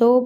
2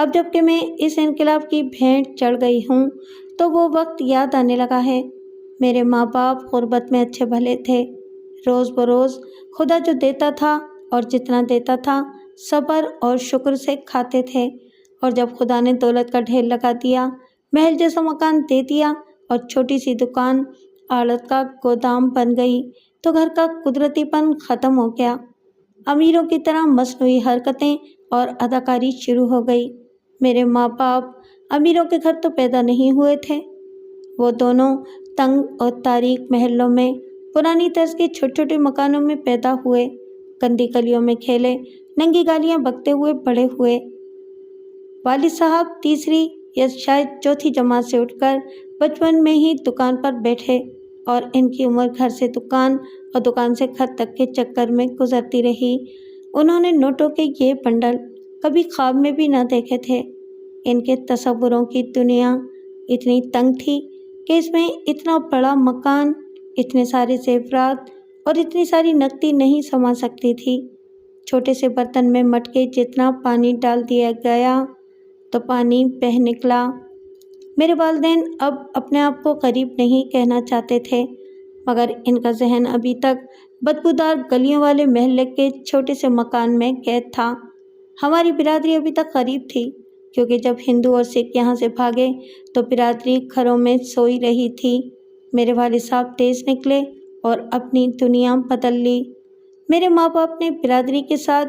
اب جب کہ میں اس انقلاب کی بھینٹ چڑھ گئی ہوں تو وہ وقت یاد آنے لگا ہے۔ میرے ماں باپ غربت میں اچھے بھلے تھے، روز بروز خدا جو دیتا تھا اور جتنا دیتا تھا صبر اور شکر سے کھاتے تھے، اور جب خدا نے دولت کا ڈھیر لگا دیا، محل جیسا مکان دے دیا اور چھوٹی سی دکان آڑت کا گودام بن گئی تو گھر کا قدرتی پن ختم ہو گیا۔ امیروں کی طرح مصنوعی حرکتیں اور اداکاری شروع ہو گئی۔ میرے ماں باپ امیروں کے گھر تو پیدا نہیں ہوئے تھے، وہ دونوں تنگ اور تاریک محلوں میں پرانی طرز کے چھوٹے چھوٹے مکانوں میں پیدا ہوئے، گندی گلیوں میں کھیلے، ننگی گالیاں بکتے ہوئے بڑے ہوئے۔ والد صاحب تیسری یا شاید چوتھی جماعت سے اٹھ کر بچپن میں ہی دکان پر بیٹھے، اور ان کی عمر گھر سے دکان اور دکان سے گھر تک کے چکر میں گزرتی رہی۔ انہوں نے نوٹوں کے یہ بنڈل کبھی خواب میں بھی نہ دیکھے تھے۔ ان کے تصوروں کی دنیا اتنی تنگ تھی کہ اس میں اتنا بڑا مکان، اتنے سارے زیورات اور اتنی ساری نقدی نہیں سما سکتی تھی۔ چھوٹے سے برتن میں مٹکے جتنا پانی ڈال دیا گیا تو پانی بہہ نکلا۔ میرے والدین اب اپنے آپ کو غریب نہیں کہنا چاہتے تھے، مگر ان کا ذہن ابھی تک بدبودار گلیوں والے محلے کے چھوٹے سے مکان میں قید تھا۔ ہماری برادری ابھی تک غریب تھی، کیونکہ جب ہندو اور سکھ یہاں سے بھاگے تو برادری گھروں میں سوئی رہی تھی۔ میرے والد صاحب تیز نکلے اور اپنی دنیا بدل لی۔ میرے ماں باپ نے برادری کے ساتھ،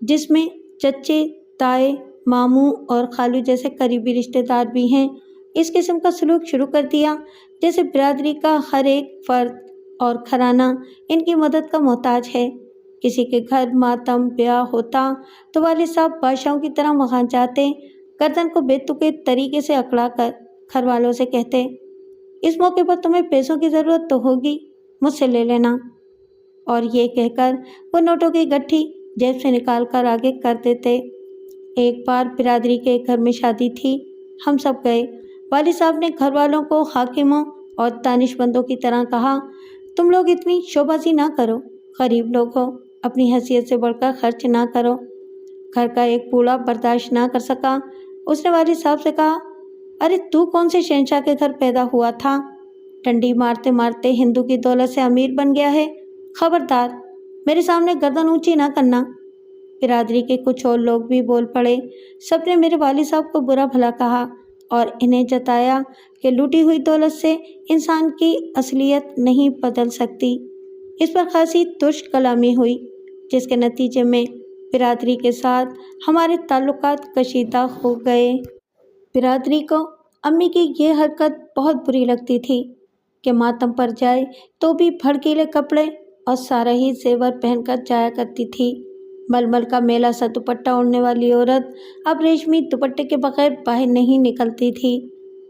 جس میں چچے، تائے، ماموں اور خالو جیسے قریبی رشتہ دار بھی ہیں، اس قسم کا سلوک شروع کر دیا جیسے برادری کا ہر ایک فرد اور گھرانہ ان کی مدد کا محتاج ہے۔ کسی کے گھر ماتم بیاہ ہوتا تو والد صاحب بادشاہوں کی طرح وہاں جاتے، گردن کو بے تکے طریقے سے اکڑا کر گھر والوں سے کہتے، اس موقع پر تمہیں پیسوں کی ضرورت تو ہوگی، مجھ سے لے لینا، اور یہ کہہ کر وہ نوٹوں کی گٹھی جیب سے نکال کر آگے کر دیتے۔ ایک بار برادری کے ایک گھر میں شادی تھی، ہم سب گئے۔ والد صاحب نے گھر والوں کو حاکموں اور دانش مندوں کی طرح کہا، تم لوگ اتنی شوبازی نہ کرو، غریب لوگ ہو، اپنی حیثیت سے بڑھ کر خرچ نہ کرو۔ گھر کا ایک بوڑھا برداشت نہ کر سکا، اس نے والد صاحب سے کہا، ارے تو کون سے شہنشاہ کے گھر پیدا ہوا تھا؟ ڈنڈی مارتے مارتے ہندو کی دولت سے امیر بن گیا ہے، خبردار میرے سامنے گردن اونچی نہ کرنا۔ برادری کے کچھ اور لوگ بھی بول پڑے۔ سب نے میرے والد صاحب کو برا بھلا کہا اور انہیں جتایا کہ لوٹی ہوئی دولت سے انسان کی اصلیت نہیں بدل سکتی۔ اس پر خاصی ترش کلامی ہوئی، جس کے نتیجے میں برادری کے ساتھ ہمارے تعلقات کشیدہ ہو گئے۔ برادری کو امی کی یہ حرکت بہت بری لگتی تھی کہ ماتم پر جائے تو بھی بھڑکیلے کپڑے اور سارا ہی زیور پہن کر جایا کرتی تھی۔ ململ کا میلا سا دوپٹہ اوڑھنے والی عورت اب ریشمی دوپٹے کے بغیر باہر نہیں نکلتی تھی۔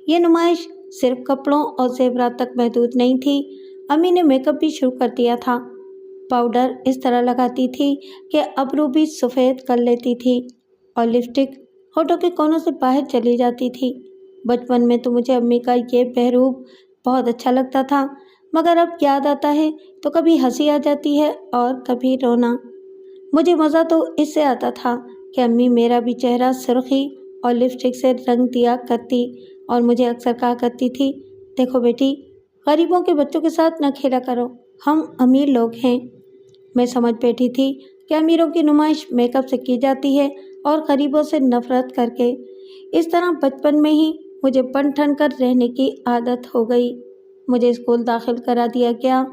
یہ نمائش صرف کپڑوں اور زیورات تک محدود نہیں تھی، امی نے میک اپ بھی شروع کر دیا تھا۔ پاؤڈر اس طرح لگاتی تھی کہ ابرو بھی سفید کر لیتی تھی، اور لپسٹک ہونٹوں کے کونوں سے باہر چلی جاتی تھی۔ بچپن میں تو مجھے امی کا یہ بہروپ بہت اچھا لگتا تھا، مگر اب یاد آتا ہے تو کبھی ہنسی آ جاتی ہے اور کبھی رونا۔ مجھے مزہ تو اس سے آتا تھا کہ امی میرا بھی چہرہ سرخی اور لپسٹک سے رنگ دیا کرتی اور مجھے اکثر کہا کرتی تھی، دیکھو بیٹی، غریبوں کے بچوں کے ساتھ نہ کھیلا کرو، ہم امیر لوگ ہیں۔ میں سمجھ بیٹھی تھی کہ امیروں کی نمائش میک اپ سے کی جاتی ہے اور غریبوں سے نفرت کر کے۔ اس طرح بچپن میں ہی مجھے بن ٹھن کر رہنے کی عادت ہو گئی۔ مجھے اسکول داخل کرا دیا گیا۔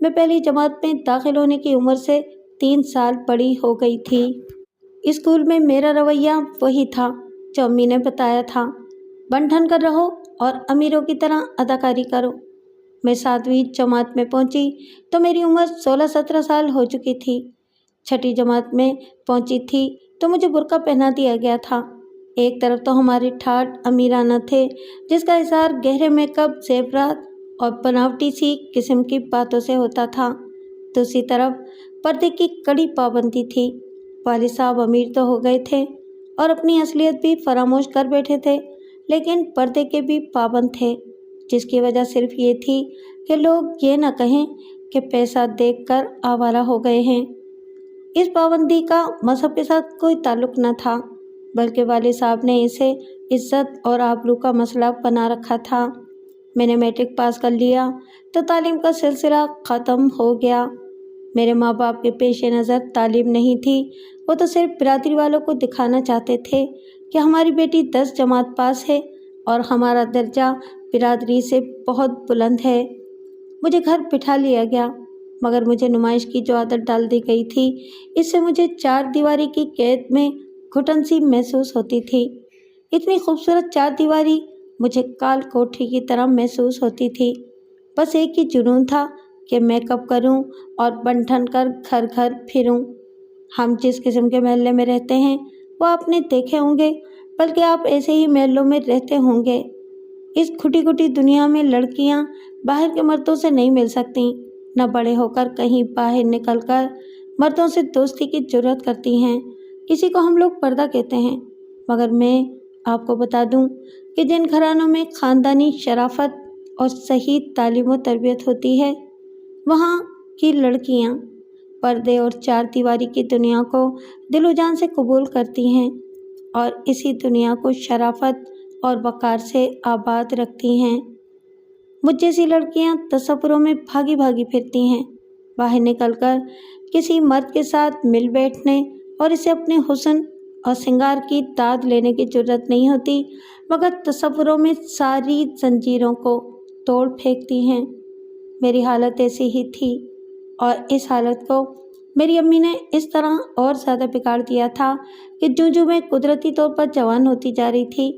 میں پہلی جماعت میں داخل ہونے کی عمر سے 3 سال بڑی ہو گئی تھی۔ اسکول میں میرا رویہ وہی تھا جو امی نے بتایا تھا، بن ٹھن کر رہو اور امیروں کی طرح اداکاری کرو۔ میں 7ویں جماعت میں پہنچی تو میری عمر 16-17 سال ہو چکی تھی۔ 6ٹھی جماعت میں پہنچی تھی تو مجھے برقع پہنا دیا گیا تھا۔ ایک طرف تو ہمارے ٹھاٹ امیرانہ تھے، جس کا اظہار گہرے میک اپ، زیورات اور بناوٹی سی قسم کی باتوں سے ہوتا تھا، دوسری طرف پردے کی کڑی پابندی تھی۔ والد صاحب امیر تو ہو گئے تھے اور اپنی اصلیت بھی فراموش کر بیٹھے تھے، لیکن پردے کے بھی پابند تھے، جس کی وجہ صرف یہ تھی کہ لوگ یہ نہ کہیں کہ پیسہ دیکھ کر آوارہ ہو گئے ہیں۔ اس پابندی کا مذہب کے ساتھ کوئی تعلق نہ تھا۔ بلکہ والد صاحب نے اسے عزت اور آبرو کا مسئلہ بنا رکھا تھا۔ میں نے میٹرک پاس کر لیا تو تعلیم کا سلسلہ ختم ہو گیا۔ میرے ماں باپ کے پیش نظر تعلیم نہیں تھی، وہ تو صرف برادری والوں کو دکھانا چاہتے تھے کہ ہماری بیٹی 10 جماعت پاس ہے اور ہمارا درجہ برادری سے بہت بلند ہے۔ مجھے گھر بٹھا لیا گیا، مگر مجھے نمائش کی جو عادت ڈال دی گئی تھی، اس سے مجھے 4 دیواری کی قید میں گھٹن سی محسوس ہوتی تھی۔ اتنی خوبصورت 4 دیواری مجھے کال کوٹھی کی طرح محسوس ہوتی تھی۔ بس ایک ہی جنون تھا کہ میک اپ کروں اور بن ٹھن کر گھر گھر پھروں۔ ہم جس قسم کے محلے میں رہتے ہیں وہ آپ نے دیکھے ہوں گے، بلکہ آپ ایسے ہی محلوں میں رہتے ہوں گے۔ اس کھٹی کھٹی دنیا میں لڑکیاں باہر کے مردوں سے نہیں مل سکتیں، نہ بڑے ہو کر کہیں باہر نکل کر مردوں سے دوستی کی جرأت کرتی ہیں۔ اسی کو ہم لوگ پردہ کہتے ہیں۔ مگر میں آپ کو بتا دوں کہ جن گھرانوں میں خاندانی شرافت اور صحیح تعلیم و تربیت ہوتی ہے، وہاں کی لڑکیاں پردے اور 4 دیواری کی دنیا کو دل و جان سے قبول کرتی ہیں اور اسی دنیا کو شرافت اور وقار سے آباد رکھتی ہیں۔ مجھ جیسی لڑکیاں تصوروں میں بھاگی بھاگی پھرتی ہیں، باہر نکل کر کسی مرد کے ساتھ مل بیٹھنے اور اسے اپنے حسن اور سنگار کی داد لینے کی جرأت نہیں ہوتی، مگر تصوروں میں ساری زنجیروں کو توڑ پھینکتی ہیں۔ میری حالت ایسی ہی تھی، اور اس حالت کو میری امی نے اس طرح اور زیادہ بگاڑ دیا تھا کہ جوں میں قدرتی طور پر جوان ہوتی جا رہی تھی،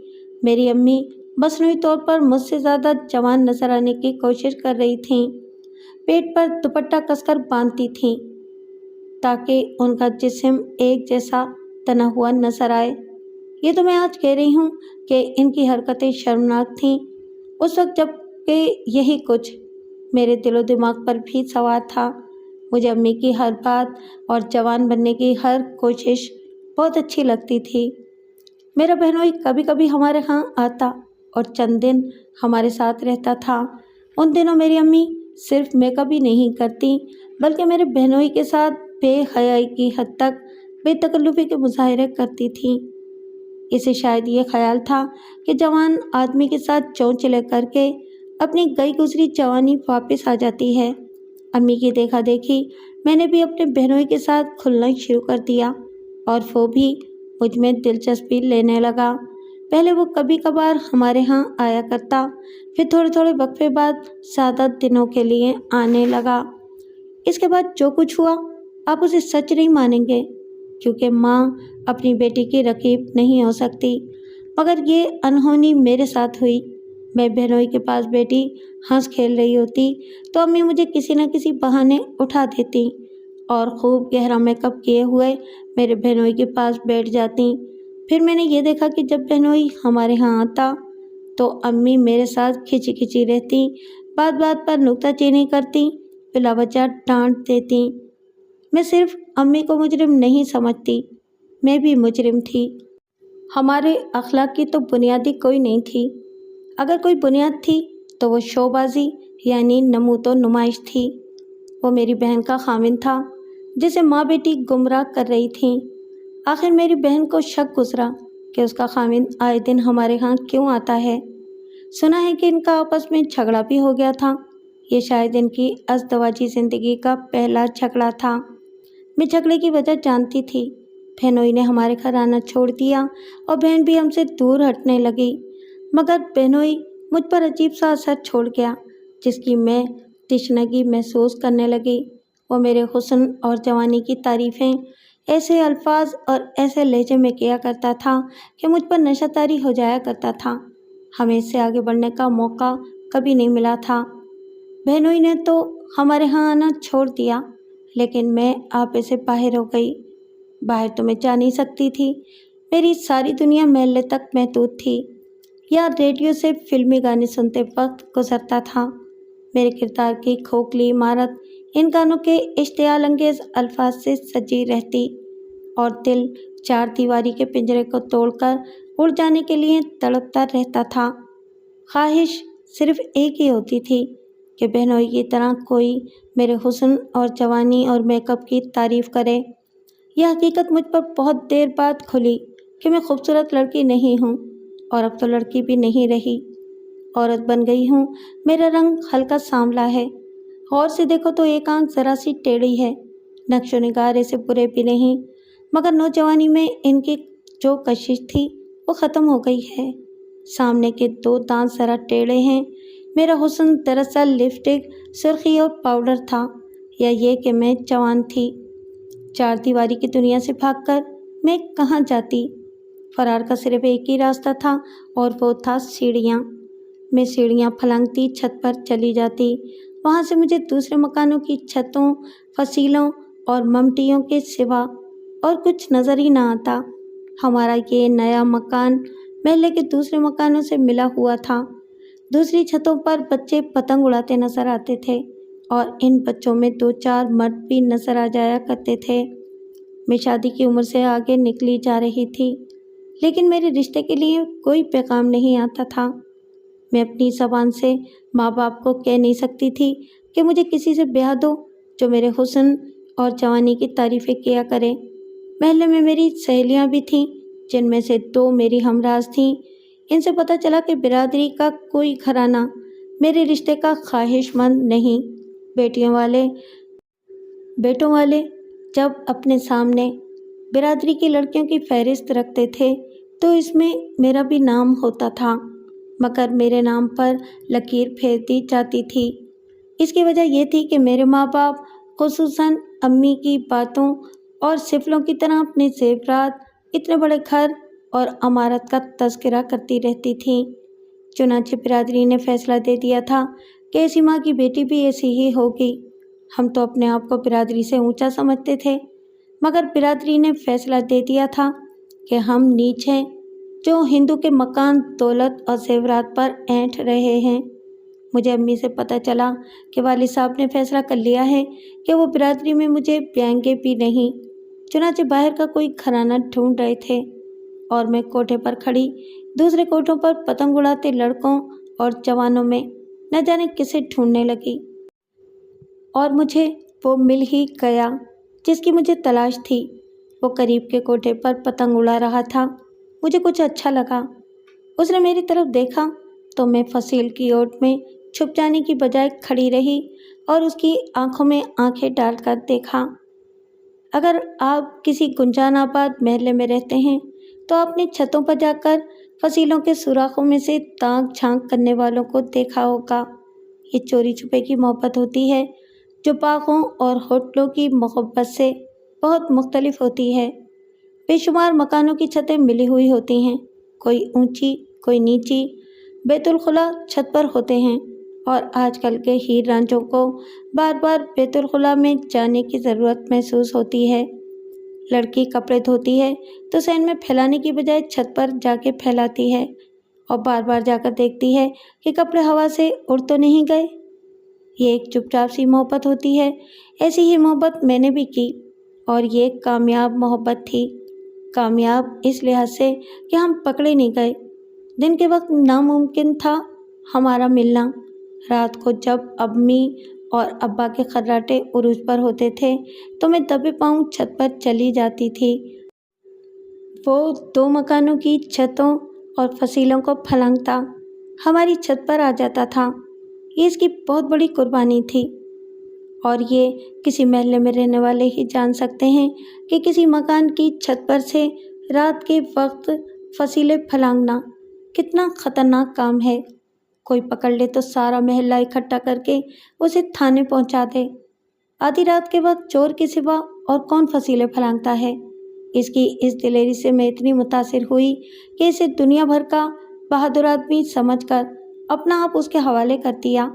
میری امی مصنوعی طور پر مجھ سے زیادہ جوان نظر آنے کی کوشش کر رہی تھیں۔ پیٹ پر دوپٹہ کس کر باندھتی تھیں تاکہ ان کا جسم ایک جیسا تنا ہوا نظر آئے۔ یہ تو میں آج کہہ رہی ہوں کہ ان کی حرکتیں شرمناک تھیں، اس وقت جب کہ یہی کچھ میرے دل و دماغ پر بھی سوار تھا۔ مجھے امی کی ہر بات اور جوان بننے کی ہر کوشش بہت اچھی لگتی تھی۔ میرا بہنوئی کبھی کبھی ہمارے ہاں آتا اور چند دن ہمارے ساتھ رہتا تھا۔ ان دنوں میری امی صرف میک اپ ہی نہیں کرتی، بلکہ میرے بہنوئی کے ساتھ بے حیائی کی حد تک بے تکلفی کے مظاہرے کرتی تھیں۔ اسے شاید یہ خیال تھا کہ جوان آدمی کے ساتھ چونچلے کر کے اپنی گئی گزری جوانی واپس آ جاتی ہے۔ امی کی دیکھا دیکھی میں نے بھی اپنے بہنوئی کے ساتھ کھلنا شروع کر دیا، اور وہ بھی مجھ میں دلچسپی لینے لگا۔ پہلے وہ کبھی کبھار ہمارے ہاں آیا کرتا، پھر تھوڑے تھوڑے وقفے بعد زیادہ دنوں کے لیے آنے لگا۔ اس کے بعد جو کچھ ہوا آپ اسے سچ نہیں مانیں گے، کیونکہ ماں اپنی بیٹی کی رقیب نہیں ہو سکتی، مگر یہ انہونی میرے ساتھ ہوئی۔ میں بہنوئی کے پاس بیٹی ہنس کھیل رہی ہوتی تو امی مجھے کسی نہ کسی بہانے اٹھا دیتی اور خوب گہرا میک اپ کیے ہوئے میرے بہنوئی کے پاس بیٹھ جاتی۔ پھر میں نے یہ دیکھا کہ جب بہنوئی ہمارے ہاں آتا تو امی میرے ساتھ کھچی کھچی رہتی، بات بات پر نکتہ چینی کرتی، بلا وجہ ڈانٹ دیتی۔ میں صرف امی کو مجرم نہیں سمجھتی، میں بھی مجرم تھی۔ ہمارے اخلاق کی تو بنیادی کوئی نہیں تھی، اگر کوئی بنیاد تھی تو وہ شو بازی یعنی نمود و نمائش تھی۔ وہ میری بہن کا خاوند تھا جسے ماں بیٹی گمراہ کر رہی تھیں۔ آخر میری بہن کو شک گزرا کہ اس کا خاوند آئے دن ہمارے ہاں کیوں آتا ہے۔ سنا ہے کہ ان کا آپس میں جھگڑا بھی ہو گیا تھا، یہ شاید ان کی ازدواجی زندگی کا پہلا جھگڑا تھا۔ میں جھگڑے کی وجہ جانتی تھی۔ بہنوئی نے ہمارے گھر آنا چھوڑ دیا اور بہن بھی ہم سے دور ہٹنے لگی، مگر بہنوئی مجھ پر عجیب سا اثر چھوڑ گیا جس کی میں تشنگی محسوس کرنے لگی۔ وہ میرے حسن اور جوانی کی تعریفیں ایسے الفاظ اور ایسے لہجے میں کیا کرتا تھا کہ مجھ پر نشہ طاری ہو جایا کرتا تھا۔ ہمیں اس سے آگے بڑھنے کا موقع کبھی نہیں ملا تھا۔ بہنوئی نے تو ہمارے ہاں آنا چھوڑ دیا، لیکن میں آپے سے باہر ہو گئی۔ باہر تو میں جا نہیں سکتی تھی، میری ساری دنیا محلے تک محدود تھی، یا ریڈیو سے فلمی گانے سنتے وقت گزرتا تھا۔ میرے کردار کی کھوکھلی عمارت ان گانوں کے اشتعال انگیز الفاظ سے سجی رہتی، اور دل 4 دیواری کے پنجرے کو توڑ کر اڑ جانے کے لیے تڑپتا رہتا تھا۔ خواہش صرف ایک ہی ہوتی تھی کہ بہنوئی کی طرح کوئی میرے حسن اور جوانی اور میک اپ کی تعریف کرے۔ یہ حقیقت مجھ پر بہت دیر بعد کھلی، کہ میں خوبصورت لڑکی نہیں ہوں اور اب تو لڑکی بھی نہیں رہی، عورت بن گئی ہوں۔ میرا رنگ ہلکا سانولا ہے، غور سے دیکھو تو ایک آنکھ ذرا سی ٹیڑھی ہے، نقش و نگار ایسے برے بھی نہیں، مگر نوجوانی میں ان کی جو کشش تھی وہ ختم ہو گئی ہے۔ سامنے کے 2 دانت ذرا ٹیڑھے ہیں۔ میرا حسن دراصل لپسٹک، سرخی اور پاؤڈر تھا، یا یہ کہ میں جوان تھی۔ 4 دیواری کی دنیا سے بھاگ کر میں کہاں جاتی؟ فرار کا صرف ایک ہی راستہ تھا اور وہ تھا سیڑھیاں۔ میں سیڑھیاں پھلانگتی چھت پر چلی جاتی۔ وہاں سے مجھے دوسرے مکانوں کی چھتوں، فصیلوں اور ممٹیوں کے سوا اور کچھ نظر ہی نہ آتا۔ ہمارا یہ نیا مکان محلے کے دوسرے مکانوں سے ملا ہوا تھا۔ دوسری چھتوں پر بچے پتنگ اڑاتے نظر آتے تھے اور ان بچوں میں 2-4 مرد بھی نظر آ جایا کرتے تھے۔ میں شادی کی عمر سے آگے نکلی جا رہی تھی، لیکن میرے رشتے کے لیے کوئی پیغام نہیں آتا تھا۔ میں اپنی زبان سے ماں باپ کو کہہ نہیں سکتی تھی کہ مجھے کسی سے بیاہ دو جو میرے حسن اور جوانی کی تعریفیں کیا کرے۔ محلے میں میری سہیلیاں بھی تھیں، جن میں سے 2 میری ہمراز تھیں۔ ان سے پتہ چلا کہ برادری کا کوئی گھرانہ میرے رشتے کا خواہش مند نہیں۔ بیٹوں والے جب اپنے سامنے برادری کی لڑکیوں کی فہرست رکھتے تھے تو اس میں میرا بھی نام ہوتا تھا، مگر میرے نام پر لکیر پھیر دی جاتی تھی۔ اس کی وجہ یہ تھی کہ میرے ماں باپ، خصوصاً امی کی باتوں اور سفلوں کی طرح اپنے زیورات، اتنے بڑے گھر اور عمارت کا تذکرہ کرتی رہتی تھیں۔ چنانچہ برادری نے فیصلہ دے دیا تھا کہ ایسی ماں کی بیٹی بھی ایسی ہی ہوگی۔ ہم تو اپنے آپ کو برادری سے اونچا سمجھتے تھے، مگر برادری نے فیصلہ دے دیا تھا کہ ہم نیچ ہیں جو ہندو کے مکان، دولت اور زیورات پر اینٹھ رہے ہیں۔ مجھے امی سے پتہ چلا کہ والد صاحب نے فیصلہ کر لیا ہے کہ وہ برادری میں مجھے بیائیں گے بھی نہیں۔ چنانچہ باہر کا کوئی گھرانہ ڈھونڈ رہے تھے اور میں کوٹھے پر کھڑی دوسرے کوٹھوں پر پتنگ اڑاتے لڑکوں اور جوانوں میں نہ جانے کسے ڈھونڈنے لگی، اور مجھے وہ مل ہی گیا جس کی مجھے تلاش تھی۔ وہ قریب کے کوٹھے پر پتنگ اڑا رہا تھا۔ مجھے کچھ اچھا لگا۔ اس نے میری طرف دیکھا تو میں فصیل کی اوٹ میں چھپ جانے کی بجائے کھڑی رہی اور اس کی آنکھوں میں آنکھیں ڈال کر دیکھا۔ اگر آپ کسی گنجان آباد محلے میں رہتے ہیں تو آپ نے چھتوں پر جا کر فصیلوں کے سوراخوں میں سے تاک جھانک کرنے والوں کو دیکھا ہوگا۔ یہ چوری چھپے کی محبت ہوتی ہے جو باغوں اور ہوٹلوں کی محبت سے بہت مختلف ہوتی ہے۔ بے شمار مکانوں کی چھتیں ملی ہوئی ہوتی ہیں، کوئی اونچی کوئی نیچی، بیت الخلا چھت پر ہوتے ہیں، اور آج کل کے ہیر رانجھوں کو بار بار بیت الخلا میں جانے کی ضرورت محسوس ہوتی ہے۔ لڑکی کپڑے دھوتی ہے تو سین میں پھیلانے کی بجائے چھت پر جا کے پھیلاتی ہے اور بار بار جا کر دیکھتی ہے کہ کپڑے ہوا سے اڑ تو نہیں گئے۔ یہ ایک چپ چاپ سی محبت ہوتی ہے۔ ایسی ہی محبت میں نے بھی کی، اور یہ کامیاب محبت تھی۔ کامیاب اس لحاظ سے کہ ہم پکڑے نہیں گئے۔ دن کے وقت ناممکن تھا ہمارا ملنا۔ رات کو جب امی اور ابا کے خراٹے عروج پر ہوتے تھے تو میں دبے پاؤں چھت پر چلی جاتی تھی۔ وہ 2 مکانوں کی چھتوں اور فصیلوں کو پھلانگتا ہماری چھت پر آ جاتا تھا۔ یہ اس کی بہت بڑی قربانی تھی، اور یہ کسی محلے میں رہنے والے ہی جان سکتے ہیں کہ کسی مکان کی چھت پر سے رات کے وقت فصیلیں پھلانگنا کتنا خطرناک کام ہے۔ کوئی پکڑ لے تو سارا محلہ اکٹھا کر کے اسے تھانے پہنچا دے۔ آدھی رات کے وقت چور کے سوا اور کون فصیلیں پھلانگتا ہے؟ اس کی اس دلیری سے میں اتنی متاثر ہوئی کہ اسے دنیا بھر کا بہادر آدمی سمجھ کر اپنا آپ اس کے حوالے کر دیا۔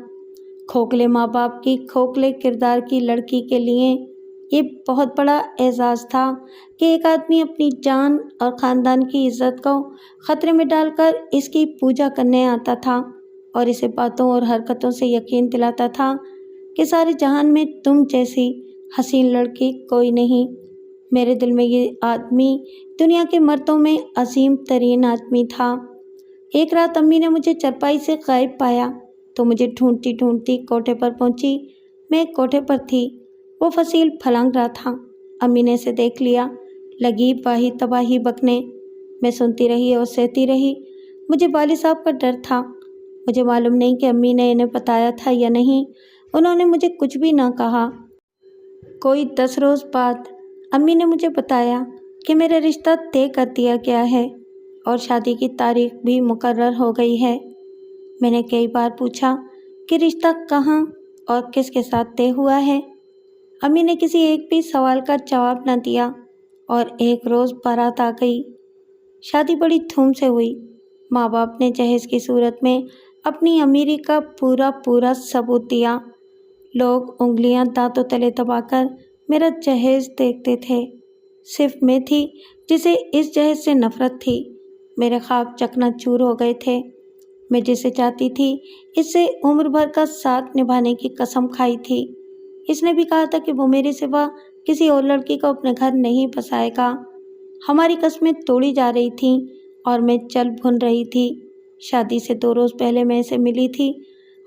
کھوکھلے ماں باپ کی کھوکھلے کردار کی لڑکی کے لیے یہ بہت بڑا اعزاز تھا کہ ایک آدمی اپنی جان اور خاندان کی عزت کو خطرے میں ڈال کر اس کی پوجا کرنے آتا تھا اور اسے باتوں اور حرکتوں سے یقین دلاتا تھا کہ سارے جہان میں تم جیسی حسین لڑکی کوئی نہیں۔ میرے دل میں یہ آدمی دنیا کے مردوں میں عظیم ترین آدمی تھا۔ ایک رات امی نے مجھے چرپائی سے غائب پایا تو مجھے ڈھونڈتی ڈھونڈتی کوٹھے پر پہنچی۔ میں کوٹھے پر تھی، وہ فصیل پھلانگ رہا تھا۔ امی نے اسے دیکھ لیا، لگی واہی تباہی بکنے۔ میں سنتی رہی اور سہتی رہی۔ مجھے والد صاحب کا ڈر تھا۔ مجھے معلوم نہیں کہ امی نے انہیں بتایا تھا یا نہیں۔ انہوں نے مجھے کچھ بھی نہ کہا۔ کوئی 10 روز بعد امی نے مجھے بتایا کہ میرا رشتہ طے کر دیا گیا ہے اور شادی کی تاریخ بھی مقرر ہو گئی ہے۔ میں نے کئی بار پوچھا کہ رشتہ کہاں اور کس کے ساتھ طے ہوا ہے۔ امی نے کسی ایک بھی سوال کا جواب نہ دیا اور ایک روز بارات آ گئی۔ شادی بڑی دھوم سے ہوئی۔ ماں باپ نے جہیز کی صورت میں اپنی امیری کا پورا ثبوت دیا۔ لوگ انگلیاں دانتوں تلے دبا کر میرا جہیز دیکھتے تھے۔ صرف میں تھی جسے اس جہیز سے نفرت تھی۔ میرے خواب چکنا چور ہو گئے تھے۔ میں جسے چاہتی تھی اس سے عمر بھر کا ساتھ نبھانے کی قسم کھائی تھی۔ اس نے بھی کہا تھا کہ وہ میرے سوا کسی اور لڑکی کو اپنے گھر نہیں بسائے گا۔ ہماری قسمیں توڑی جا رہی تھیں اور میں چل بھن رہی تھی۔ شادی سے 2 روز پہلے میں اسے ملی تھی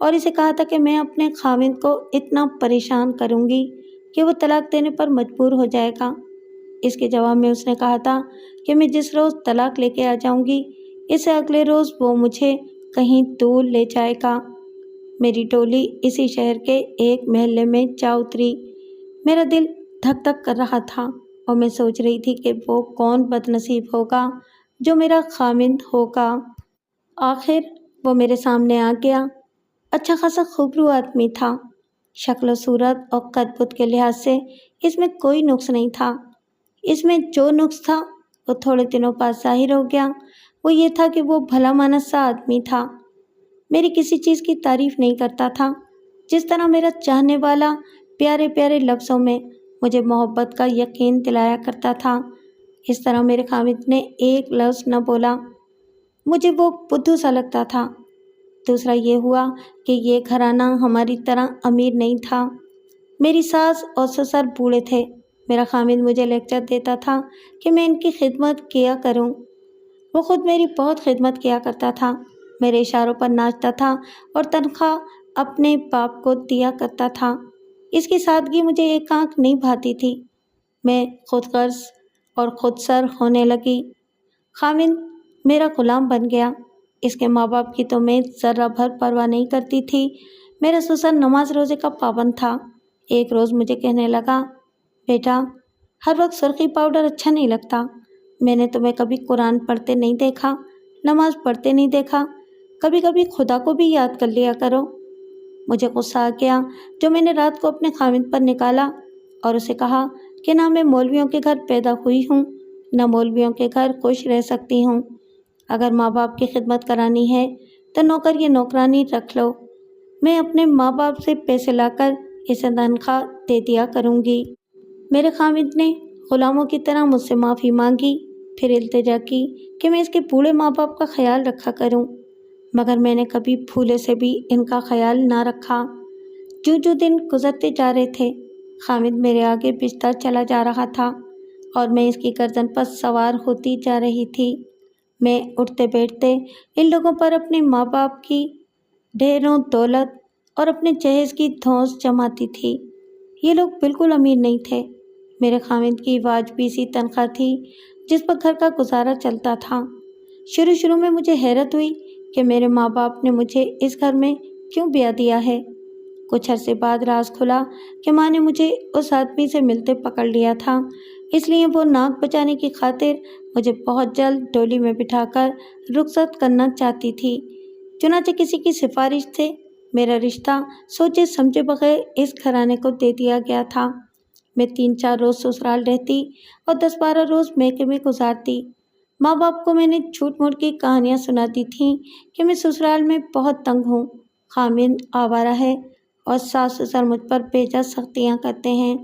اور اسے کہا تھا کہ میں اپنے خاوند کو اتنا پریشان کروں گی کہ وہ طلاق دینے پر مجبور ہو جائے گا۔ اس کے جواب میں اس نے کہا تھا کہ میں جس روز طلاق لے کے آ جاؤں گی اس سے اگلے روز وہ مجھے کہیں دور لے جائے گا۔ میری ڈولی اسی شہر کے ایک محلے میں جا اتری۔ میرا دل دھک دھک کر رہا تھا اور میں سوچ رہی تھی کہ وہ کون بد نصیب ہوگا جو میرا خاوند ہوگا۔ آخر وہ میرے سامنے آ گیا۔ اچھا خاصا خوبرو آدمی تھا۔ شکل و صورت اور قد بد کے لحاظ سے اس میں کوئی نقص نہیں تھا۔ اس میں جو نقص تھا وہ تھوڑے دنوں بعد ظاہر ہو گیا۔ وہ یہ تھا کہ وہ بھلا مانس سا آدمی تھا۔ میری کسی چیز کی تعریف نہیں کرتا تھا۔ جس طرح میرا چاہنے والا پیارے پیارے لفظوں میں مجھے محبت کا یقین دلایا کرتا تھا، اس طرح میرے خاوند نے ایک لفظ نہ بولا۔ مجھے وہ بدھو سا لگتا تھا۔ دوسرا یہ ہوا کہ یہ گھرانہ ہماری طرح امیر نہیں تھا۔ میری ساس اور سسر بوڑھے تھے۔ میرا خاوند مجھے لیکچر دیتا تھا کہ میں ان کی خدمت کیا کروں۔ وہ خود میری بہت خدمت کیا کرتا تھا، میرے اشاروں پر ناچتا تھا اور تنخواہ اپنے باپ کو دیا کرتا تھا۔ اس کی سادگی مجھے ایک آنکھ نہیں بھاتی تھی۔ میں خود غرض اور خود سر ہونے لگی۔ خاوند میرا غلام بن گیا۔ اس کے ماں باپ کی تو میں ذرہ بھر پرواہ نہیں کرتی تھی۔ میرا سسر نماز روزے کا پابند تھا۔ ایک روز مجھے کہنے لگا، بیٹا ہر وقت سرخی پاؤڈر اچھا نہیں لگتا۔ میں نے تمہیں کبھی قرآن پڑھتے نہیں دیکھا، نماز پڑھتے نہیں دیکھا، کبھی کبھی خدا کو بھی یاد کر لیا کرو۔ مجھے غصہ آ گیا جو میں نے رات کو اپنے خاوند پر نکالا اور اسے کہا کہ نہ میں مولویوں کے گھر پیدا ہوئی ہوں نہ مولویوں کے گھر خوش رہ سکتی ہوں۔ اگر ماں باپ کی خدمت کرانی ہے تو نوکر یا نوکرانی رکھ لو۔ میں اپنے ماں باپ سے پیسے لا کر اسے تنخواہ دے دیا کروں گی۔ میرے خاوند نے غلاموں کی طرح مجھ سے معافی مانگی، پھر التجا کی کہ میں اس کے بوڑھے ماں باپ کا خیال رکھا کروں، مگر میں نے کبھی بھولے سے بھی ان کا خیال نہ رکھا۔ جو دن گزرتے جا رہے تھے خاوند میرے آگے بچھتا چلا جا رہا تھا اور میں اس کی گردن پر سوار ہوتی جا رہی تھی۔ میں اٹھتے بیٹھتے ان لوگوں پر اپنے ماں باپ کی ڈھیروں دولت اور اپنے جہیز کی دھونس جماتی تھی۔ یہ لوگ بالکل امیر نہیں تھے۔ میرے خاوند کی واجبی سی تنخواہ تھی جس پر گھر کا گزارا چلتا تھا۔ شروع میں مجھے حیرت ہوئی کہ میرے ماں باپ نے مجھے اس گھر میں کیوں بیاہ دیا ہے۔ کچھ عرصے بعد راز کھلا کہ ماں نے مجھے اس آدمی سے ملتے پکڑ لیا تھا، اس لیے وہ ناک بچانے کی خاطر مجھے بہت جلد ڈولی میں بٹھا کر رخصت کرنا چاہتی تھی۔ چنانچہ کسی کی سفارش سے میرا رشتہ سوچے سمجھے بغیر اس گھرانے کو دے دیا گیا تھا۔ میں 3-4 روز سسرال رہتی اور 10-12 روز میکے میں گزارتی۔ ماں باپ کو میں نے جھوٹ موٹ کی کہانیاں سناتی تھیں کہ میں سسرال میں بہت تنگ ہوں، خاوند آوارہ ہے اور ساس سسر مجھ پر بے جا سختیاں کرتے ہیں۔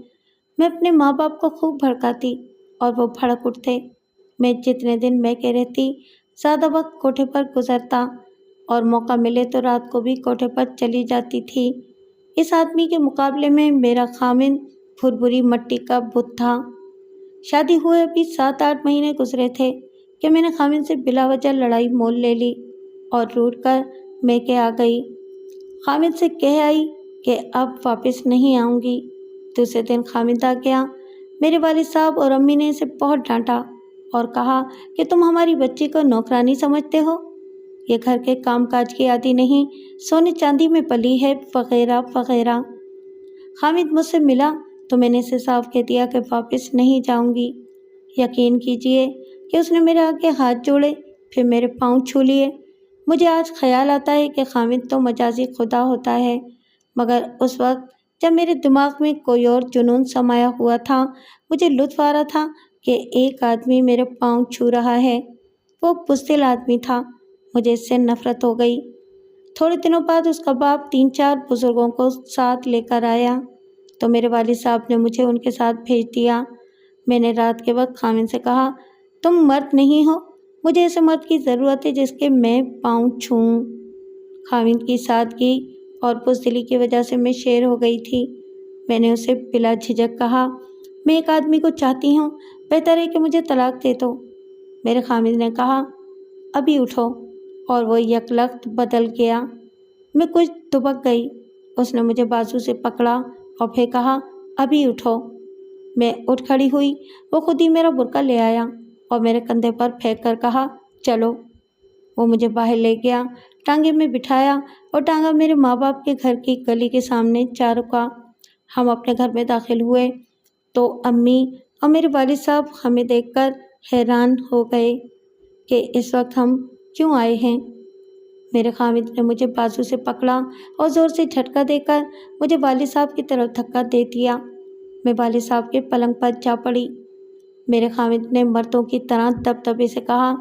میں اپنے ماں باپ کو خوب بھڑکاتی اور وہ بھڑک اٹھتے۔ میں جتنے دن میکے رہتی زیادہ وقت کوٹھے پر گزرتا اور موقع ملے تو رات کو بھی کوٹھے پر چلی جاتی تھی۔ اس آدمی کے مقابلے میں میرا خاوند بھربھری مٹی کا بت تھا۔ شادی ہوئے ابھی 7-8 مہینے گزرے تھے کہ میں نے خاوند سے بلا وجہ لڑائی مول لے لی اور روٹھ کر میکے آ گئی۔ خاوند سے کہہ آئی کہ اب واپس نہیں آؤں گی۔ دوسرے دن خاوند آ گیا۔ میرے والد صاحب اور امی نے اسے بہت ڈانٹا اور کہا کہ تم ہماری بچی کو نوکرانی سمجھتے ہو، یہ گھر کے کام کاج کی عادی نہیں، سونے چاندی میں پلی ہے، وغیرہ وغیرہ۔ حامد مجھ سے ملا تو میں نے اسے صاف کہہ دیا کہ واپس نہیں جاؤں گی۔ یقین کیجیے کہ اس نے میرے آگے ہاتھ جوڑے، پھر میرے پاؤں چھو لیے۔ مجھے آج خیال آتا ہے کہ حامد تو مجازی خدا ہوتا ہے، مگر اس وقت جب میرے دماغ میں کوئی اور جنون سمایا ہوا تھا، مجھے لطف آ رہا تھا کہ ایک آدمی میرے پاؤں چھو رہا ہے۔ وہ بزدل آدمی تھا، مجھے اس سے نفرت ہو گئی۔ تھوڑے دنوں بعد اس کا باپ 3-4 بزرگوں کو ساتھ لے کر آیا تو میرے والد صاحب نے مجھے ان کے ساتھ بھیج دیا۔ میں نے رات کے وقت حامد سے کہا، تم مرد نہیں ہو، مجھے ایسے مرد کی ضرورت ہے جس کے میں پاؤں چھوؤں۔ حامد کی سادگی اور بزدلی کی وجہ سے میں شیر ہو گئی تھی۔ میں نے اسے بلا جھجک کہا، میں ایک آدمی کو چاہتی ہوں، بہتر ہے کہ مجھے طلاق دے دو۔ میرے حامد نے کہا، ابھی اٹھو، اور وہ یکلخت بدل گیا۔ میں کچھ دبک گئی۔ اس نے مجھے بازو سے پکڑا اور پھر کہا، ابھی اٹھو۔ میں اٹھ کھڑی ہوئی۔ وہ خود ہی میرا برقع لے آیا اور میرے کندھے پر پھینک کر کہا، چلو۔ وہ مجھے باہر لے گیا، ٹانگے میں بٹھایا اور ٹانگا میرے ماں باپ کے گھر کی گلی کے سامنے جا رکا۔ ہم اپنے گھر میں داخل ہوئے تو امی اور میرے والد صاحب ہمیں دیکھ کر حیران ہو گئے کہ اس وقت ہم کیوں آئے ہیں۔ میرے حامد نے مجھے بازو سے پکڑا اور زور سے جھٹکا دے کر مجھے والد صاحب کی طرف دھکا دے دیا۔ میں والد صاحب کے پلنگ پر جا پڑی۔ میرے حامد نے مردوں کی طرح دبدبے سے کہا،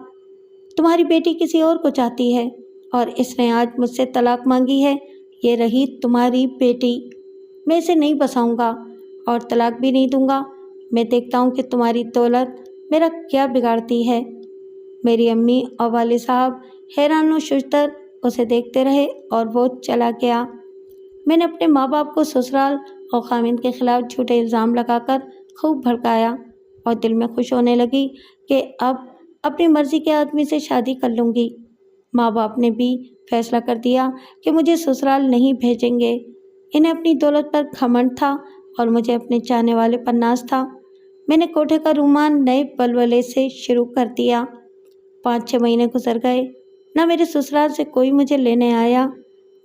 تمہاری بیٹی کسی اور کو چاہتی ہے اور اس نے آج مجھ سے طلاق مانگی ہے، یہ رہی تمہاری بیٹی۔ میں اسے نہیں بساؤں گا اور طلاق بھی نہیں دوں گا۔ میں دیکھتا ہوں کہ تمہاری دولت میرا کیا بگاڑتی ہے۔ میری امی اور والد صاحب حیران و ششدر اسے دیکھتے رہے اور وہ چلا گیا۔ میں نے اپنے ماں باپ کو سسرال اور حامد کے خلاف جھوٹے الزام لگا کر خوب بھڑکایا اور دل میں خوش ہونے لگی کہ اب اپنی مرضی کے آدمی سے شادی کر لوں گی۔ ماں باپ نے بھی فیصلہ کر دیا کہ مجھے سسرال نہیں بھیجیں گے۔ انہیں اپنی دولت پر گھمنڈ تھا اور مجھے اپنے چاہنے والے پر ناز تھا۔ میں نے کوٹھے کا رومان نئے ولولے سے شروع کر دیا۔ 5-6 مہینے گزر گئے، نہ میرے سسرال سے کوئی مجھے لینے آیا،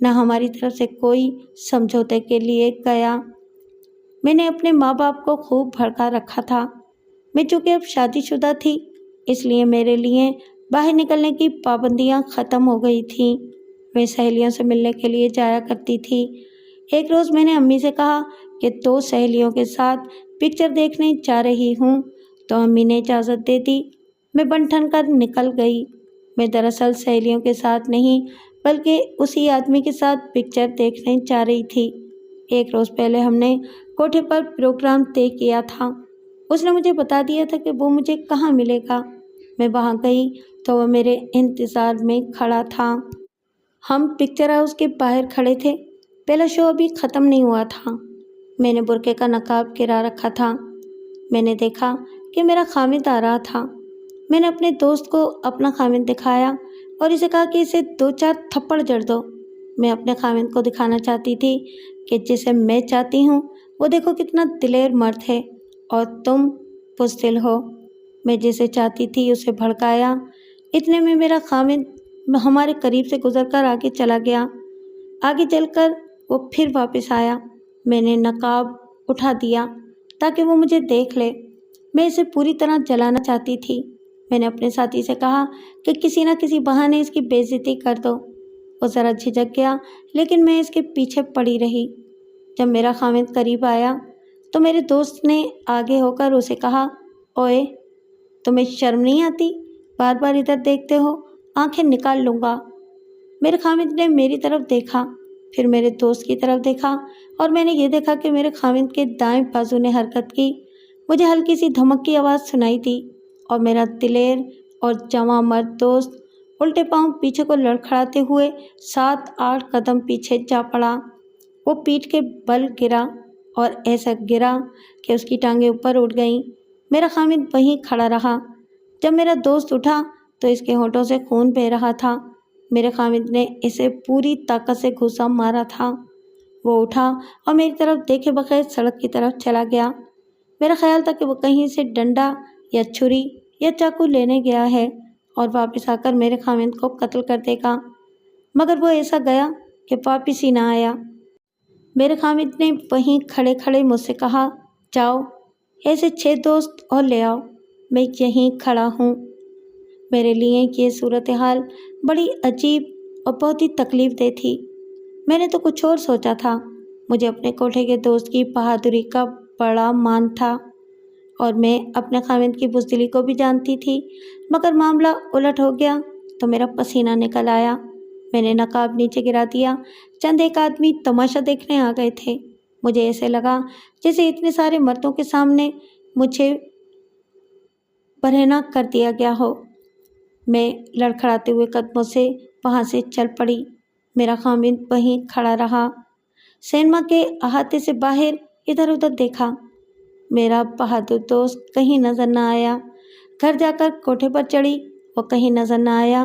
نہ ہماری طرف سے کوئی سمجھوتے کے لیے گیا۔ میں نے اپنے ماں باپ کو خوب بھڑکا رکھا تھا۔ میں چونکہ اب شادی شدہ تھی، اس لیے میرے لیے باہر نکلنے کی پابندیاں ختم ہو گئی تھیں۔ میں سہیلیوں سے ملنے کے لیے جایا کرتی تھی۔ ایک روز میں نے امی سے کہا کہ 2 سہیلیوں کے ساتھ پکچر دیکھنے جا رہی ہوں، تو امی نے اجازت دے دی۔ میں بن ٹھن کر نکل گئی۔ میں دراصل سہیلیوں کے ساتھ نہیں بلکہ اسی آدمی کے ساتھ پکچر دیکھنے جا رہی تھی۔ ایک روز پہلے ہم نے کوٹھے پر پروگرام طے کیا تھا۔ اس نے مجھے بتا دیا تھا کہ وہ مجھے کہاں ملے گا۔ میں وہاں گئی تو وہ میرے انتظار میں کھڑا تھا۔ ہم پکچر ہاؤس کے باہر کھڑے تھے۔ پہلا شو ابھی ختم نہیں ہوا تھا۔ میں نے برقعے کا نقاب گرا رکھا تھا۔ میں نے دیکھا کہ میرا حامد آ رہا تھا۔ میں نے اپنے دوست کو اپنا حامد دکھایا اور اسے کہا کہ اسے 2-4 تھپڑ جڑ دو۔ میں اپنے حامد کو دکھانا چاہتی تھی کہ جسے میں چاہتی ہوں وہ دیکھو کتنا دلیر مرد ہے اور تم بزدل ہو۔ میں جسے چاہتی تھی اسے بھڑکایا۔ اتنے میں میرا حامد ہمارے قریب سے گزر کر آگے چلا گیا۔ آگے چل کر وہ پھر واپس آیا۔ میں نے نقاب اٹھا دیا تاکہ وہ مجھے دیکھ لے۔ میں اسے پوری طرح جلانا چاہتی تھی۔ میں نے اپنے ساتھی سے کہا کہ کسی نہ کسی بہانے اس کی بے عزتی کر دو۔ وہ ذرا جھجک گیا لیکن میں اس کے پیچھے پڑی رہی۔ جب میرا حامد قریب آیا تو میرے دوست نے آگے ہو کر اسے کہا، اوئے تمہیں شرم نہیں آتی؟ بار بار ادھر دیکھتے ہو، آنکھیں نکال لوں گا۔ میرے حامد نے میری طرف دیکھا، پھر میرے دوست کی طرف دیکھا اور میں نے یہ دیکھا کہ میرے حامد کے دائیں بازو نے حرکت کی۔ مجھے ہلکی سی دھمک کی آواز سنائی دی اور میرا دلیر اور جواں مرد دوست الٹے پاؤں پیچھے کو لڑکھڑاتے ہوئے 7-8 قدم پیچھے جا پڑا۔ وہ پیٹھ کے بل گرا اور ایسا گرا کہ اس کی ٹانگیں اوپر اٹھ گئیں۔ میرا حامد وہیں کھڑا رہا۔ جب میرا دوست اٹھا تو اس کے ہونٹوں سے خون بہہ رہا تھا۔ میرے حامد نے اسے پوری طاقت سے گھوسا مارا تھا۔ وہ اٹھا اور میری طرف دیکھے بغیر سڑک کی طرف چلا گیا۔ میرا خیال تھا کہ وہ کہیں سے ڈنڈا یا چھری یا چاقو لینے گیا ہے اور واپس آ کر میرے خاوند کو قتل کر دے گا، مگر وہ ایسا گیا کہ واپس ہی نہ آیا۔ میرے خاوند نے وہیں کھڑے کھڑے مجھ سے کہا، جاؤ ایسے 6 دوست اور لے آؤ، میں یہیں کھڑا ہوں۔ میرے لیے یہ صورتحال بڑی عجیب اور بہت ہی تکلیف دہ تھی۔ میں نے تو کچھ اور سوچا تھا، مجھے اپنے کوٹھے کے دوست کی بہادری کا بڑا مان تھا اور میں اپنے خاوند کی بزدلی کو بھی جانتی تھی، مگر معاملہ الٹ ہو گیا تو میرا پسینہ نکل آیا۔ میں نے نقاب نیچے گرا دیا۔ چند ایک آدمی تماشا دیکھنے آ گئے تھے۔ مجھے ایسے لگا جیسے اتنے سارے مردوں کے سامنے مجھے برہنہ کر دیا گیا ہو۔ میں لڑکھڑاتے ہوئے قدموں سے وہاں سے چل پڑی۔ میرا خاوند وہیں کھڑا رہا۔ سینما کے احاطے سے باہر ادھر ادھر دیکھا، میرا بہادر دوست کہیں نظر نہ آیا۔ گھر جا کر کوٹھے پر چڑھی، وہ کہیں نظر نہ آیا۔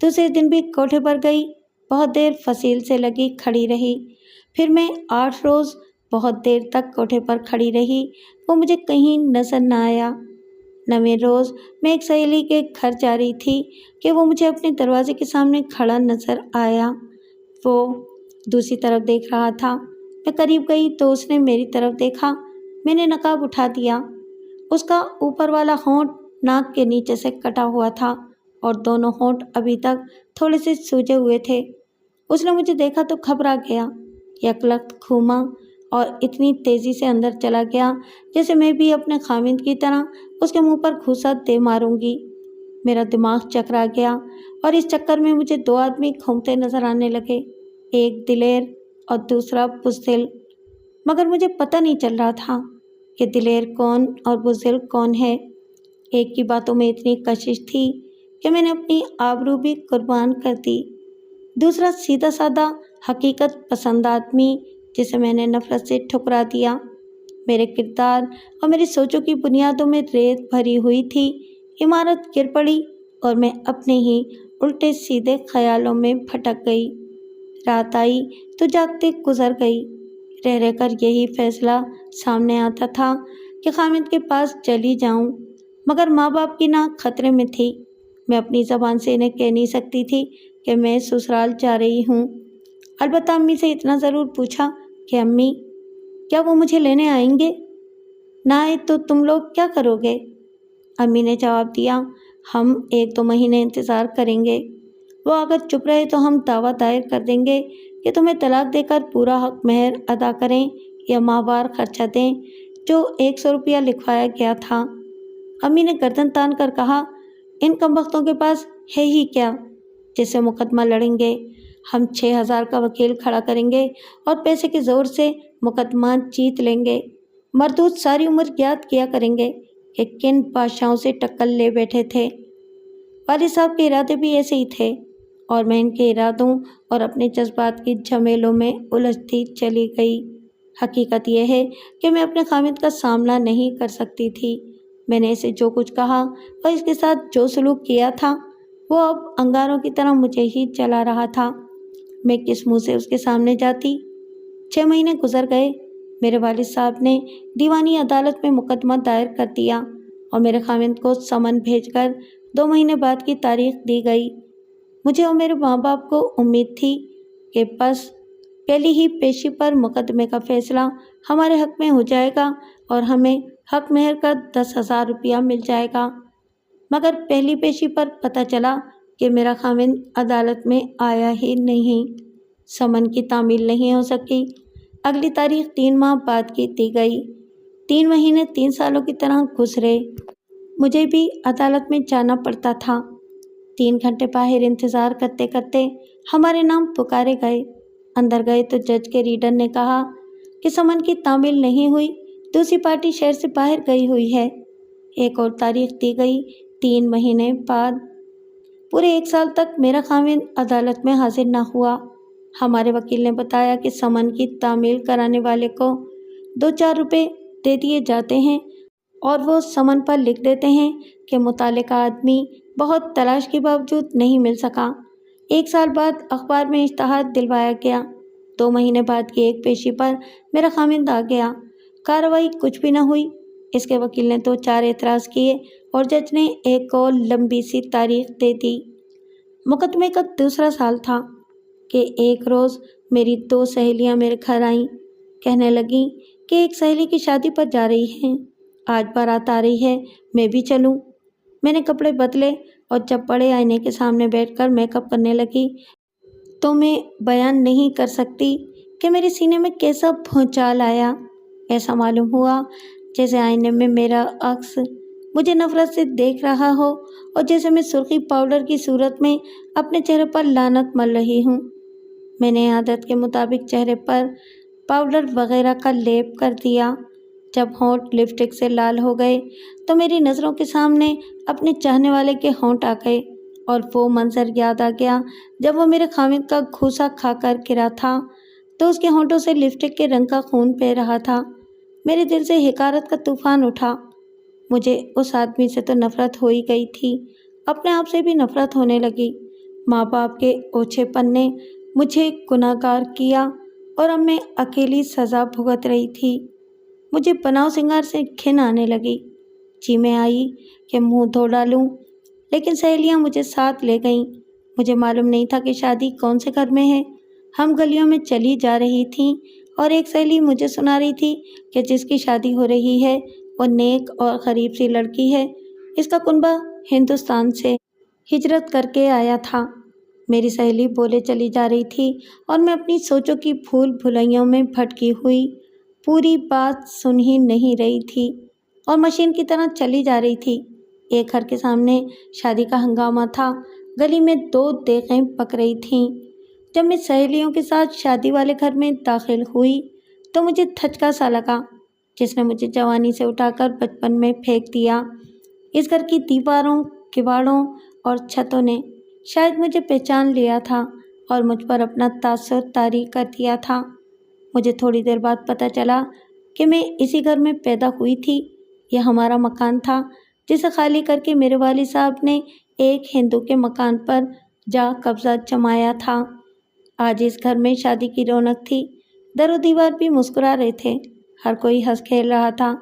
دوسرے دن بھی کوٹھے پر گئی، بہت دیر فصیل سے لگی کھڑی رہی۔ پھر میں 8 روز بہت دیر تک کوٹھے پر کھڑی رہی، وہ مجھے کہیں نظر نہ آیا۔ 9ویں روز میں ایک سہیلی کے گھر جا رہی تھی کہ وہ مجھے اپنے دروازے کے سامنے کھڑا نظر آیا۔ وہ دوسری طرف دیکھ رہا تھا۔ میں قریب گئی تو اس نے میری طرف دیکھا۔ میں نے نقاب اٹھا دیا۔ اس کا اوپر والا ہونٹ ناک کے نیچے سے کٹا ہوا تھا اور دونوں ہونٹ ابھی تک تھوڑے سے سوجے ہوئے تھے۔ اس نے مجھے دیکھا تو گھبرا گیا، یکلخت گھوما اور اتنی تیزی سے اندر چلا گیا جیسے میں بھی اپنے خاوند کی طرح اس کے منہ پر گھوسا دے ماروں گی۔ میرا دماغ چکرا گیا اور اس چکر میں مجھے 2 آدمی گھومتے نظر آنے لگے، ایک دلیر اور دوسرا بزدل، مگر مجھے پتہ نہیں چل رہا تھا کہ دلیر کون اور بزدل کون ہے۔ ایک کی باتوں میں اتنی کشش تھی کہ میں نے اپنی آبرو بھی قربان کر دی۔ دوسرا سیدھا سادہ حقیقت پسند آدمی جسے میں نے نفرت سے ٹھکرا دیا۔ میرے کردار اور میری سوچوں کی بنیادوں میں ریت بھری ہوئی تھی۔ عمارت گر پڑی اور میں اپنے ہی الٹے سیدھے خیالوں میں بھٹک گئی۔ رات آئی تو جاگتے گزر گئی۔ رہ رہ کر یہی فیصلہ سامنے آتا تھا کہ خاوند کے پاس چلی جاؤں، مگر ماں باپ کی ناک خطرے میں تھی۔ میں اپنی زبان سے انہیں کہہ نہیں سکتی تھی کہ میں سسرال جا رہی ہوں۔ البتہ امی سے اتنا ضرور پوچھا کہ امی، کیا وہ مجھے لینے آئیں گے؟ نہ آئے تو تم لوگ کیا کرو گے؟ امی نے جواب دیا، ہم 1-2 مہینے انتظار کریں گے۔ وہ اگر چپ رہے تو ہم دعویٰ دائر کر دیں گے کہ تمہیں طلاق دے کر پورا حق مہر ادا کریں یا ماہوار خرچہ دیں جو 100 روپیہ لکھوایا گیا تھا۔ امی نے گردن تان کر کہا، ان کمبختوں کے پاس ہے ہی کیا جس سے مقدمہ لڑیں گے؟ ہم 6000 کا وکیل کھڑا کریں گے اور پیسے کے زور سے مقدمہ جیت لیں گے۔ مردود ساری عمر یاد کیا کریں گے کہ کن بادشاہوں سے ٹکر لے بیٹھے تھے۔ والد صاحب کے ارادے بھی ایسے ہی تھے اور میں ان کے ارادوں اور اپنے جذبات کی جھمیلوں میں الجھتی چلی گئی۔ حقیقت یہ ہے کہ میں اپنے خاوند کا سامنا نہیں کر سکتی تھی۔ میں نے اسے جو کچھ کہا اور اس کے ساتھ جو سلوک کیا تھا وہ اب انگاروں کی طرح مجھے ہی جلا رہا تھا۔ میں کس منہ سے اس کے سامنے جاتی؟ 6 مہینے گزر گئے۔ میرے والد صاحب نے دیوانی عدالت میں مقدمہ دائر کر دیا اور میرے خاوند کو سمن بھیج کر 2 مہینے بعد کی تاریخ دی گئی۔ مجھے اور میرے ماں باپ کو امید تھی کہ بس پہلی ہی پیشی پر مقدمے کا فیصلہ ہمارے حق میں ہو جائے گا اور ہمیں حق مہر کا 10,000 روپیہ مل جائے گا، مگر پہلی پیشی پر پتہ چلا کہ میرا خاوند عدالت میں آیا ہی نہیں۔ سمن کی تعمیل نہیں ہو سکی۔ اگلی تاریخ 3 ماہ بعد کی دی گئی۔ 3 مہینے 3 سالوں کی طرح گزرے۔ مجھے بھی عدالت میں جانا پڑتا تھا۔ 3 گھنٹے باہر انتظار کرتے کرتے ہمارے نام پکارے گئے۔ اندر گئے تو جج کے ریڈر نے کہا کہ سمن کی تعمیل نہیں ہوئی، دوسری پارٹی شہر سے باہر گئی ہوئی ہے۔ ایک اور تاریخ دی گئی، 3 مہینے بعد۔ پورے 1 سال تک میرا خاوند عدالت میں حاضر نہ ہوا۔ ہمارے وکیل نے بتایا کہ سمن کی تعمیل کرانے والے کو 2-4 روپے دے دیے جاتے ہیں اور وہ سمن پر لکھ دیتے ہیں کہ متعلقہ آدمی بہت تلاش کے باوجود نہیں مل سکا۔ 1 سال بعد اخبار میں اشتہار دلوایا گیا۔ 2 مہینے بعد کی ایک پیشی پر میرا خاوند آ گیا۔ کارروائی کچھ بھی نہ ہوئی۔ اس کے وکیل نے تو 4 اعتراض کیے اور جج نے ایک اور لمبی سی تاریخ دے دی۔ مقدمے کا دوسرا سال تھا کہ ایک روز میری 2 سہیلیاں میرے گھر آئیں، کہنے لگیں کہ ایک سہیلی کی شادی پر جا رہی ہیں، آج بارات آ رہی ہے، میں بھی چلوں۔ میں نے کپڑے بدلے اور جب بڑے آئینے کے سامنے بیٹھ کر میک اپ کرنے لگی تو میں بیان نہیں کر سکتی کہ میرے سینے میں کیسا بھونچال آیا۔ ایسا معلوم ہوا جیسے آئینے میں میرا عکس مجھے نفرت سے دیکھ رہا ہو اور جیسے میں سرخی پاؤڈر کی صورت میں اپنے چہرے پر لعنت مل رہی ہوں۔ میں نے عادت کے مطابق چہرے پر پاؤڈر وغیرہ کا لیپ کر دیا۔ جب ہونٹ لپسٹک سے لال ہو گئے تو میری نظروں کے سامنے اپنے چاہنے والے کے ہونٹ آ گئے اور وہ منظر یاد آ گیا جب وہ میرے خامد کا گھوسا کھا کر گرا تھا تو اس کے ہونٹوں سے لپسٹک کے رنگ کا خون بہہ رہا تھا۔ میرے دل سے حقارت کا طوفان اٹھا۔ مجھے اس آدمی سے تو نفرت ہو ہی گئی تھی، اپنے آپ سے بھی نفرت ہونے لگی۔ ماں باپ کے اوچھے پن نے مجھے گناہ گار کیا اور اب میں اکیلی سزا بھگت رہی تھی۔ مجھے بناؤ سنگار سے گھن آنے لگی۔ جی میں آئی کہ منہ دھو ڈالوں، لیکن سہیلیاں مجھے ساتھ لے گئیں۔ مجھے معلوم نہیں تھا کہ شادی کون سے گھر میں ہے۔ ہم گلیوں میں چلی جا رہی تھیں اور ایک سہیلی مجھے سنا رہی تھی کہ جس کی شادی ہو رہی ہے وہ نیک اور غریب سی لڑکی ہے، اس کا کنبہ ہندوستان سے ہجرت کر کے آیا تھا۔ میری سہیلی بولے چلی جا رہی تھی اور میں اپنی سوچوں کی بھول بھلائیوں میں بھٹکی ہوئی پوری بات سن ہی نہیں رہی تھی اور مشین کی طرح چلی جا رہی تھی۔ ایک گھر کے سامنے شادی کا ہنگامہ تھا، گلی میں 2 دیگیں پک رہی تھیں۔ جب میں سہیلیوں کے ساتھ شادی والے گھر میں داخل ہوئی تو مجھے دھچکا سا لگا جس نے مجھے جوانی سے اٹھا کر بچپن میں پھینک دیا۔ اس گھر کی دیواروں، کواڑوں اور چھتوں نے شاید مجھے پہچان لیا تھا اور مجھ پر اپنا تاثر طاری کر دیا تھا۔ مجھے تھوڑی دیر بعد پتہ چلا کہ میں اسی گھر میں پیدا ہوئی تھی۔ یہ ہمارا مکان تھا جسے خالی کر کے میرے والد صاحب نے ایک ہندو کے مکان پر جا قبضہ جمایا تھا۔ آج اس گھر میں شادی کی رونق تھی، در و دیوار بھی مسکرا رہے تھے، ہر کوئی ہنس کھیل رہا تھا۔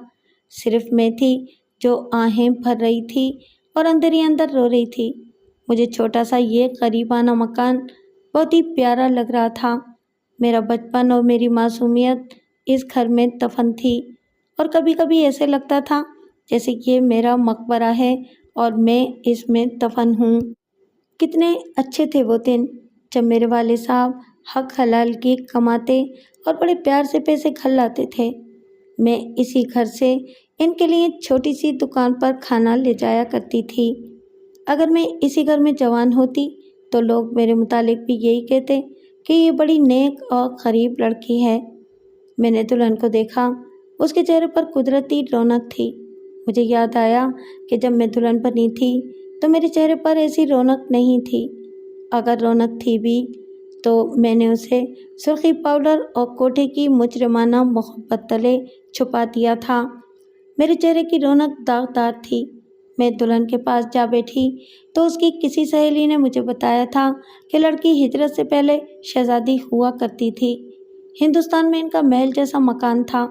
صرف میں تھی جو آہیں بھر رہی تھی اور اندر ہی اندر رو رہی تھی۔ مجھے چھوٹا سا یہ غریبانہ مکان بہت ہی پیارا لگ رہا تھا۔ میرا بچپن اور میری معصومیت اس گھر میں دفن تھی اور کبھی کبھی ایسے لگتا تھا جیسے یہ میرا مقبرہ ہے اور میں اس میں دفن ہوں۔ کتنے اچھے تھے وہ دن جب میرے والد صاحب حق حلال کی کماتے اور بڑے پیار سے پیسے گھر لاتے تھے۔ میں اسی گھر سے ان کے لیے چھوٹی سی دکان پر کھانا لے جایا کرتی تھی۔ اگر میں اسی گھر میں جوان ہوتی تو لوگ میرے متعلق بھی یہی کہتے کہ یہ بڑی نیک اور غریب لڑکی ہے۔ میں نے دلہن کو دیکھا، اس کے چہرے پر قدرتی رونق تھی۔ مجھے یاد آیا کہ جب میں دلہن بنی تھی تو میرے چہرے پر ایسی رونق نہیں تھی، اگر رونق تھی بھی تو میں نے اسے سرخی پاؤڈر اور کوٹھے کی مجرمانہ محبت تلے چھپا دیا تھا۔ میرے چہرے کی رونق داغدار تھی۔ میں دلہن کے پاس جا بیٹھی تو اس کی کسی سہیلی نے مجھے بتایا تھا کہ لڑکی ہجرت سے پہلے شہزادی ہوا کرتی تھی۔ ہندوستان میں ان کا محل جیسا مکان تھا،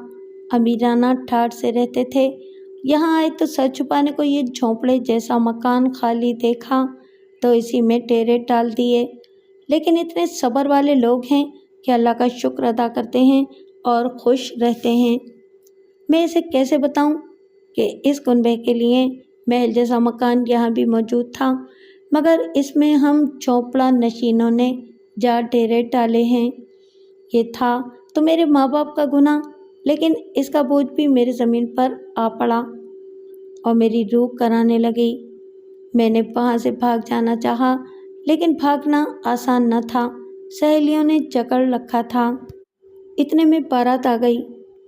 امیرانہ ٹھاٹھ سے رہتے تھے۔ یہاں آئے تو سر چھپانے کو یہ جھونپڑے جیسا مکان خالی دیکھا تو اسی میں ڈیرے ڈال دیے۔ لیکن اتنے صبر والے لوگ ہیں کہ اللہ کا شکر ادا کرتے ہیں اور خوش رہتے ہیں۔ میں اسے کیسے بتاؤں کہ اس کنبے کے لیے محل جیسا مکان یہاں بھی موجود تھا، مگر اس میں ہم جھونپڑا نشینوں نے جا ڈیرے ڈالے ہیں۔ یہ تھا تو میرے ماں باپ کا گناہ، لیکن اس کا بوجھ بھی میری زمین پر آ پڑا اور میری روح کرانے لگی۔ میں نے وہاں سے بھاگ جانا چاہا، لیکن بھاگنا آسان نہ تھا، سہیلیوں نے جکڑ رکھا تھا۔ اتنے میں بارات آ گئی۔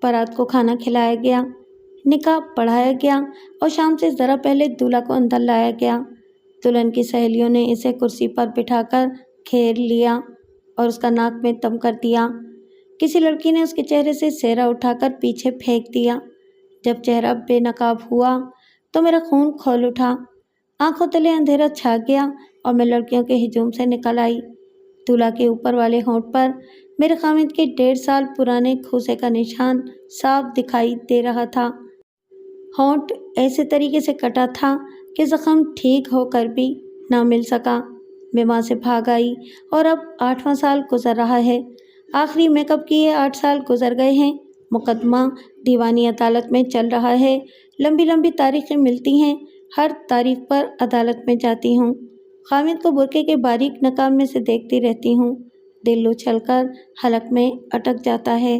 بارات کو کھانا کھلایا گیا، نکاح پڑھایا گیا اور شام سے ذرا پہلے دولہا کو اندر لایا گیا۔ دلہن کی سہیلیوں نے اسے کرسی پر بٹھا کر گھیر لیا اور اس کا ناک میں دم کر دیا۔ کسی لڑکی نے اس کے چہرے سے سہرا اٹھا کر پیچھے پھینک دیا۔ جب چہرہ بے نقاب ہوا تو میرا خون کھول اٹھا، آنکھوں تلے اندھیرا چھا گیا اور میں لڑکیوں کے ہجوم سے نکل آئی۔ دولہا کے اوپر والے ہونٹ پر میرے خامد کے 1.5 سال پرانے گھوسے کا نشان صاف دکھائی دے رہا تھا۔ ہونٹ ایسے طریقے سے کٹا تھا کہ زخم ٹھیک ہو کر بھی نہ مل سکا۔ میں وہاں سے بھاگ آئی اور اب 8واں سال گزر رہا ہے۔ آخری میک اپ کیے 8 سال گزر گئے ہیں۔ مقدمہ دیوانی عدالت میں چل رہا ہے۔ لمبی لمبی تاریخیں ملتی ہیں، ہر تاریخ پر عدالت میں جاتی ہوں۔ خامد کو برقعے کے باریک نقاب میں سے دیکھتی رہتی ہوں۔ دل اچھل کر حلق میں اٹک جاتا ہے۔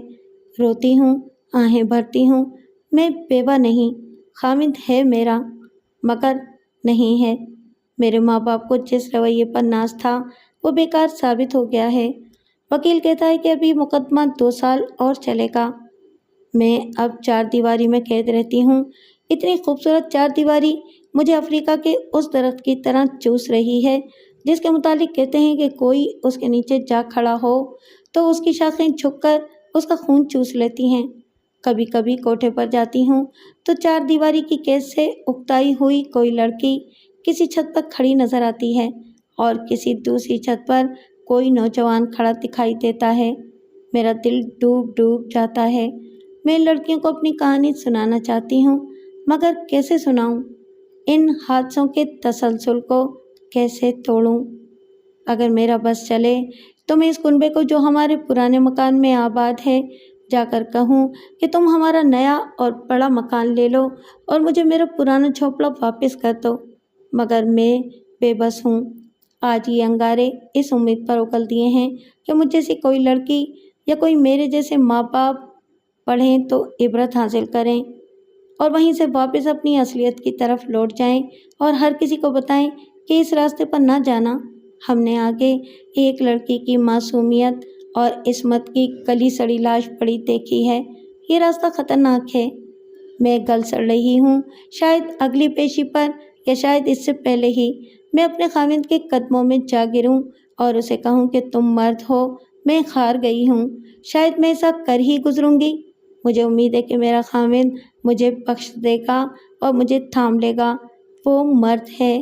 روتی ہوں، آہیں بھرتی ہوں۔ میں بیوہ نہیں، خامد ہے میرا، مگر نہیں ہے۔ میرے ماں باپ کو جس رویے پر ناز تھا وہ بیکار ثابت ہو گیا ہے۔ وکیل کہتا ہے کہ ابھی مقدمہ 2 سال اور چلے گا۔ میں اب 4 دیواری میں قید رہتی ہوں۔ اتنی خوبصورت 4 دیواری مجھے افریقہ کے اس درخت کی طرح چوس رہی ہے جس کے متعلق کہتے ہیں کہ کوئی اس کے نیچے جا کھڑا ہو تو اس کی شاخیں جھک کر اس کا خون چوس لیتی ہیں۔ کبھی کبھی کوٹھے پر جاتی ہوں تو 4 دیواری کی قید سے اکتائی ہوئی کوئی لڑکی کسی چھت پر کھڑی نظر آتی ہے اور کسی دوسری چھت پر کوئی نوجوان کھڑا دکھائی دیتا ہے۔ میرا دل ڈوب ڈوب جاتا ہے۔ میں ان لڑکیوں کو اپنی کہانی سنانا چاہتی ہوں، مگر کیسے سناؤں؟ ان حادثوں کے تسلسل کو کیسے توڑوں؟ اگر میرا بس چلے تو میں اس کنبے کو جو ہمارے پرانے مکان میں آباد ہے جا کر کہوں کہ تم ہمارا نیا اور بڑا مکان لے لو اور مجھے میرا پرانا جھونپڑا واپس کر دو، مگر میں بے بس ہوں۔ آج یہ انگارے اس امید پر اگل دیے ہیں کہ مجھ جیسی کوئی لڑکی یا کوئی میرے جیسے ماں باپ پڑھیں تو عبرت حاصل کریں اور وہیں سے واپس اپنی اصلیت کی طرف لوٹ جائیں اور ہر کسی کو بتائیں کہ اس راستے پر نہ جانا۔ ہم نے آگے ایک لڑکی کی معصومیت اور عصمت کی گلی سڑی لاش پڑی دیکھی ہے۔ یہ راستہ خطرناک ہے۔ میں گل سڑ رہی ہوں، شاید اگلی پیشی پر یا شاید اس سے پہلے ہی میں اپنے خاوند کے قدموں میں جا گروں اور اسے کہوں کہ تم مرد ہو، میں ہار گئی ہوں۔ شاید میں ایسا کر ہی گزروں گی۔ مجھے امید ہے کہ میرا خاوند مجھے بخش دے گا اور مجھے تھام لے گا۔ وہ مرد ہے۔